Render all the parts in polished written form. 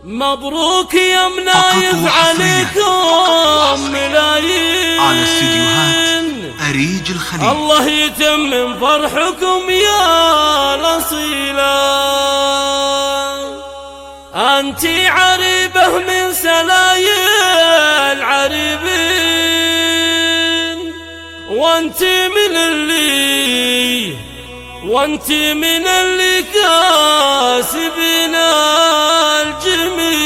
مبروك يا منايف عليكم ملايين على استديوهات أريج الخليل. الله يتمم فرحكم يا الأصيلة. أنتي عريبة من سلايل عريبين، وانتي من اللي كاسبين الجميلة.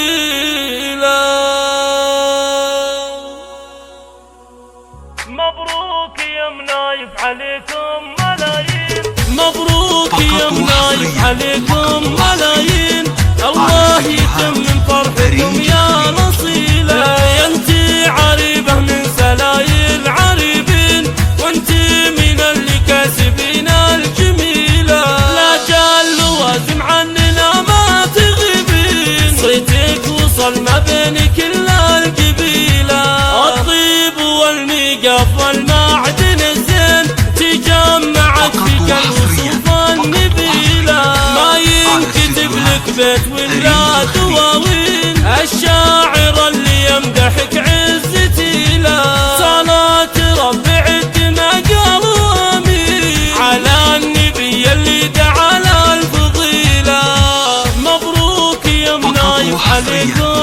مبروك يا منايف عليكم ملايين، مبروك يا منايف عليكم ملايين. الله يتمم فرحكم يا الأصيلة. انتي عريبة من سلايل عريبين، وانتي من اللي كاسبين الجميلة. لا جال لوازم عننا ما تغيبين، صيتك وصل ما بين كل القبيلة. الطيب والميقف والمعدن الزين تجمعت فيك الوصوف النبيلة. ما ينكتب لك بيت ولا دواوين، الشاعر اللي يمدحك عزتي له. صلاة رب عد ما قال امين على النبي اللي دعا للفضيلة. مبروك يا منايف عليكم